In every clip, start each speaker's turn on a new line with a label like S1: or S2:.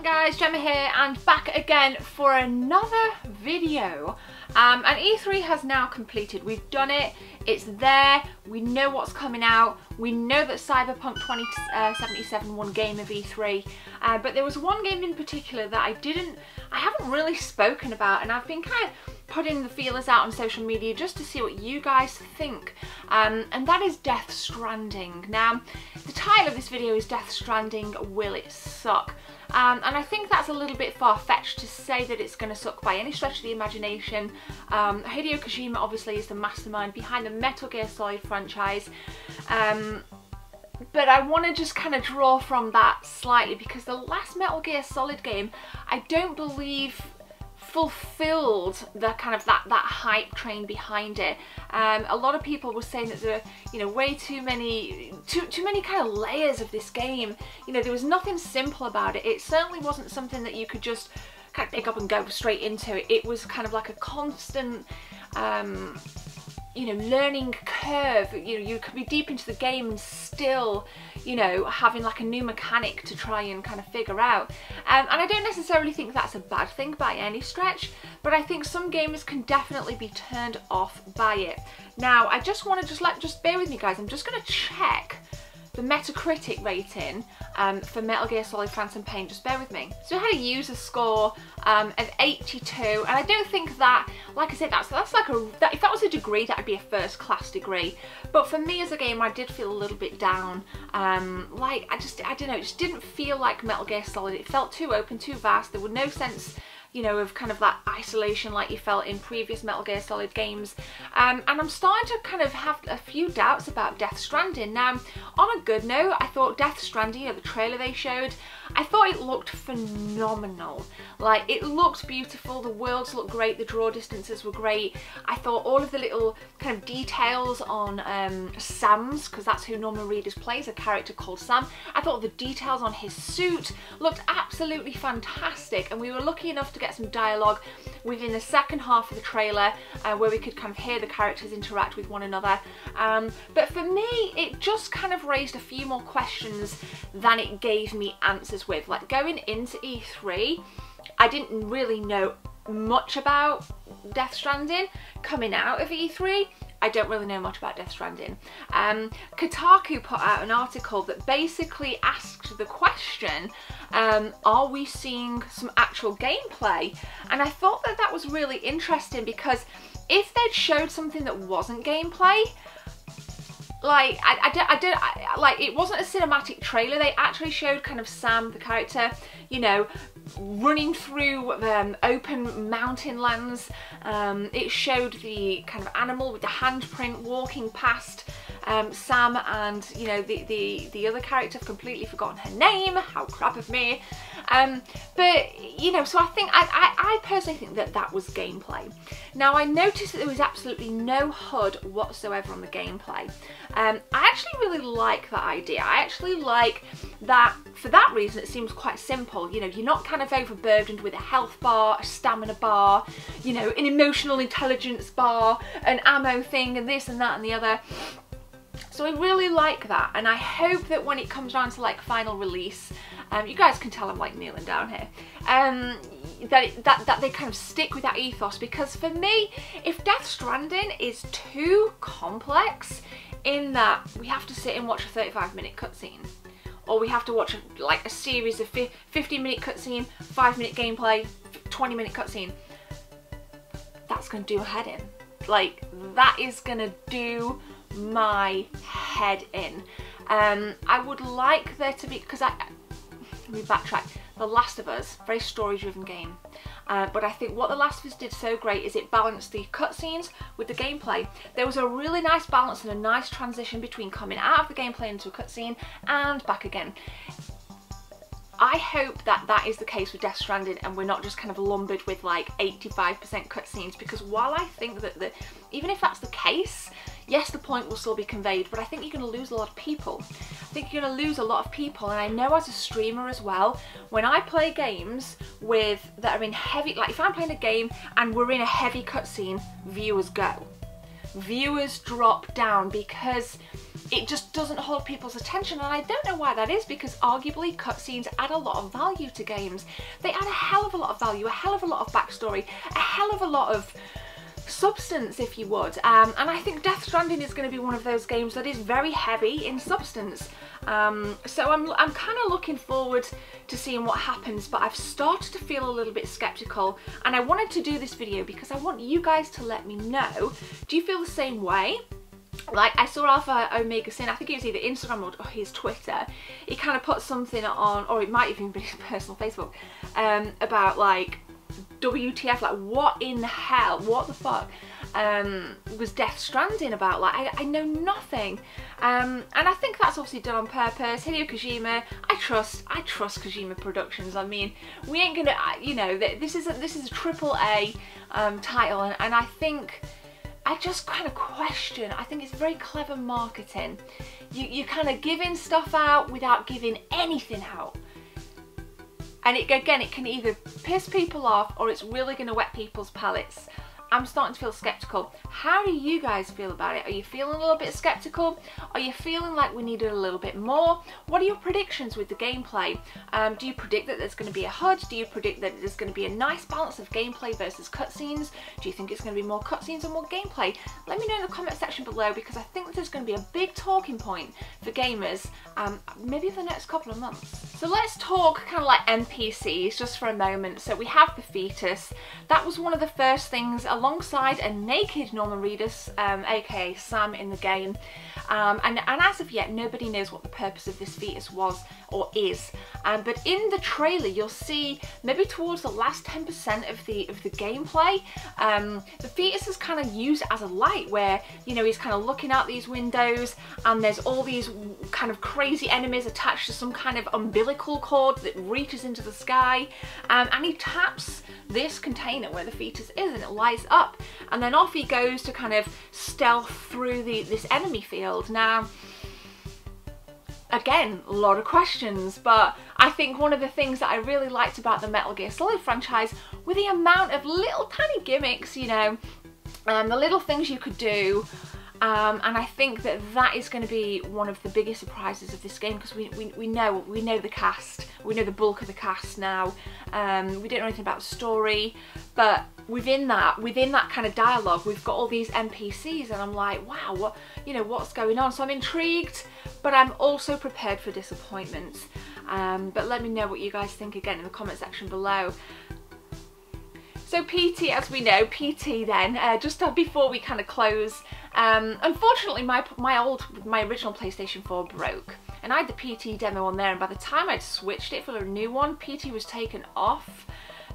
S1: up guys, Gemma here and back again for another video. And E3 has now completed. We've done it, it's there, we know what's coming out, we know that Cyberpunk 2077 won Game of E3, but there was one game in particular that I haven't really spoken about, and I've been kind of putting the feelers out on social media just to see what you guys think, and that is Death Stranding. Now, the title of this video is Death Stranding, Will It Suck? And I think that's a little bit far-fetched to say that it's going to suck by any stretch of the imagination. Hideo Kojima obviously is the mastermind behind the Metal Gear Solid franchise, but I want to just kind of draw from that slightly because the last Metal Gear Solid game I don't believe fulfilled the kind of that hype train behind it. A lot of people were saying that there were, way too many kind of layers of this game. There was nothing simple about it. It certainly wasn't something that you could just kind of pick up and go straight into it. It was kind of like a constant learning curve. You could be deep into the game and still, having like a new mechanic to try and kind of figure out. And I don't necessarily think that's a bad thing by any stretch, but I think some gamers can definitely be turned off by it. Now, I just want to just bear with me guys, I'm just going to check the Metacritic rating for Metal Gear Solid Phantom Pain. Just bear with me. So it had a user score of 82, and I don't think that, like I said, that's like if that was a degree, that would be a first class degree. But for me as a gamer, I did feel a little bit down. I don't know, it just didn't feel like Metal Gear Solid. It felt too open, too vast. There was no sense, of kind of that isolation like you felt in previous Metal Gear Solid games. And I'm starting to kind of have a few doubts about Death Stranding. Now, on a good note, I thought Death Stranding, the trailer they showed, I thought it looked phenomenal. Like, it looked beautiful, the worlds looked great, the draw distances were great. I thought all of the little kind of details on Sam's, because that's who Norman Reedus plays, a character called Sam. I thought the details on his suit looked absolutely fantastic, and we were lucky enough to get some dialogue within the second half of the trailer where we could kind of hear the characters interact with one another. But for me, it just kind of raised a few more questions than it gave me answers with. Like, going into E3, I didn't really know much about Death Stranding. Coming out of E3, I don't really know much about Death Stranding. Kotaku put out an article that basically asked the question, are we seeing some actual gameplay? And I thought that that was really interesting, because if they'd showed something that wasn't gameplay, like, it wasn't a cinematic trailer. They actually showed kind of Sam, the character, running through open mountain lands. It showed the kind of animal with the handprint walking past Sam and, the other character. I've completely forgotten her name. How crap of me. But, so I think, I personally think that that was gameplay. Now, I noticed that there was absolutely no HUD whatsoever on the gameplay. I actually really like that idea. I actually like that. For that reason, it seems quite simple. You're not kind of overburdened with a health bar, a stamina bar, an emotional intelligence bar, an ammo thing, and this and that and the other. So I really like that, and I hope that when it comes down to like final release, you guys can tell I'm like kneeling down here, that they kind of stick with that ethos, because for me, if Death Stranding is too complex in that we have to sit and watch a 35-minute cutscene, or we have to watch like a series of 15-minute cutscene, 5-minute gameplay, 20-minute cutscene, that's going to do a head in. Like, that is going to do my head in. I would like there to be, because let me backtrack, The Last of Us, very story driven game, but I think what The Last of Us did so great is it balanced the cutscenes with the gameplay. There was a really nice balance and a nice transition between coming out of the gameplay into a cutscene and back again. I hope that that is the case with Death Stranding, and we're not just kind of lumbered with like 85% cutscenes, because while I think that even if that's the case, yes, the point will still be conveyed, but I think you're going to lose a lot of people. I think you're going to lose a lot of people, and I know as a streamer as well, when I play games that are in heavy, like if I'm playing a game and we're in a heavy cutscene, viewers go. Viewers drop down, because it just doesn't hold people's attention, and I don't know why that is, because arguably cutscenes add a lot of value to games. They add a hell of a lot of value, a hell of a lot of backstory, a hell of a lot of substance, if you would, and I think Death Stranding is going to be one of those games that is very heavy in substance. So I'm kind of looking forward to seeing what happens, but I've started to feel a little bit skeptical, and I wanted to do this video because I want you guys to let me know, do you feel the same way? Like, I saw Alpha Omega Sin, I think it was either Instagram or his Twitter, he kind of put something on, or it might even be his personal Facebook, about like, WTF, like what in the hell, what the fuck was Death Stranding about? Like, I know nothing, and I think that's obviously done on purpose. Hideo Kojima, I trust Kojima Productions. I mean, we ain't gonna, you know, this is a AAA title, and I think, I just kind of question, I think it's very clever marketing. You kind of giving stuff out without giving anything out. And again, it can either piss people off or it's really going to wet people's palates. I'm starting to feel skeptical. How do you guys feel about it? Are you feeling a little bit skeptical? Are you feeling like we needed a little bit more? What are your predictions with the gameplay? Do you predict that there's going to be a HUD? Do you predict that there's going to be a nice balance of gameplay versus cutscenes? Do you think it's going to be more cutscenes or more gameplay? Let me know in the comment section below, because I think there's going to be a big talking point for gamers, maybe for the next couple of months. So let's talk kind of like NPCs just for a moment. So we have the fetus. That was one of the first things, alongside a naked Norman Reedus, aka Sam, in the game, and as of yet nobody knows what the purpose of this fetus was or is, but in the trailer you'll see maybe towards the last 10% of the gameplay, the fetus is kind of used as a light, where, you know, he's kind of looking out these windows and there's all these kind of crazy enemies attached to some kind of umbilical cord that reaches into the sky, and he taps this container where the fetus is and it lights up, and then off he goes to kind of stealth through this enemy field. Now, again, a lot of questions, but I think one of the things that I really liked about the Metal Gear Solid franchise were the amount of little tiny gimmicks, you know, the little things you could do. And I think that is going to be one of the biggest surprises of this game, because we know the cast, we know the bulk of the cast now. We don't know anything about the story, but within that kind of dialogue, we've got all these NPCs, and I'm like, wow, what's going on? So I'm intrigued, but I'm also prepared for disappointment. But let me know what you guys think again in the comment section below. So PT, as we know, PT then, just before we kind of close, unfortunately my original PlayStation 4 broke, and I had the PT demo on there, and by the time I'd switched it for a new one, PT was taken off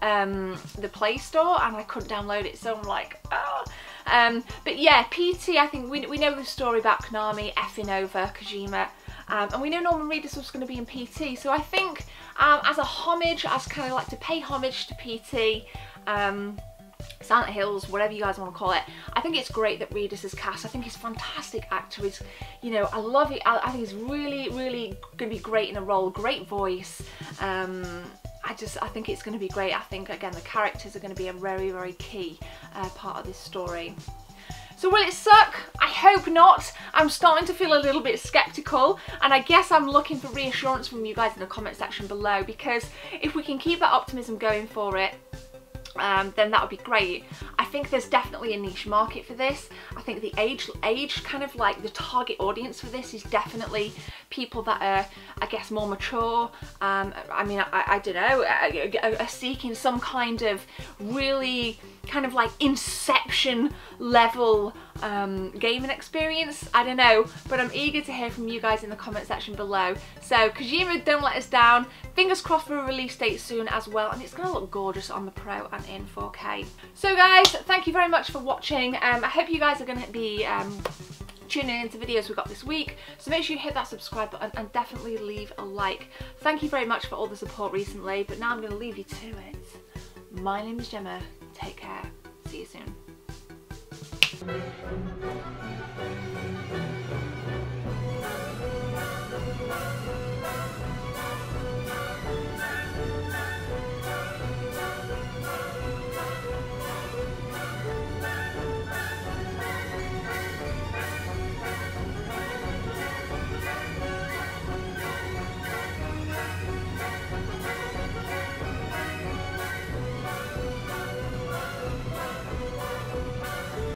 S1: the Play Store and I couldn't download it, so I'm like, oh. But yeah, PT, I think we know the story about Konami effing over Kojima, and we know Norman Reedus was going to be in PT, so I think as a homage, as kind of like to pay homage to PT, Silent Hills, whatever you guys want to call it, I think it's great that Reedus is cast. I think he's a fantastic actor. He's, I love it. I think he's really going to be great in a role, great voice. I think it's going to be great. I think, again, the characters are going to be a very key part of this story. So will it suck? I hope not. I'm starting to feel a little bit skeptical, and I guess I'm looking for reassurance from you guys in the comment section below, because if we can keep that optimism going for it, then that would be great. I think there's definitely a niche market for this. I think the age kind of like the target audience for this is definitely people that are, I guess, more mature. I mean, I don't know, are seeking some kind of really kind of like Inception level gaming experience. I don't know, but I'm eager to hear from you guys in the comment section below. So Kojima, don't let us down. Fingers crossed for a release date soon as well, and it's going to look gorgeous on the Pro and in 4K. So guys, thank you very much for watching. I hope you guys are going to be tuning into videos we've got this week, so make sure you hit that subscribe button and definitely leave a like. Thank you very much for all the support recently, but now I'm going to leave you to it. My name is Gemma. Take care. See you soon.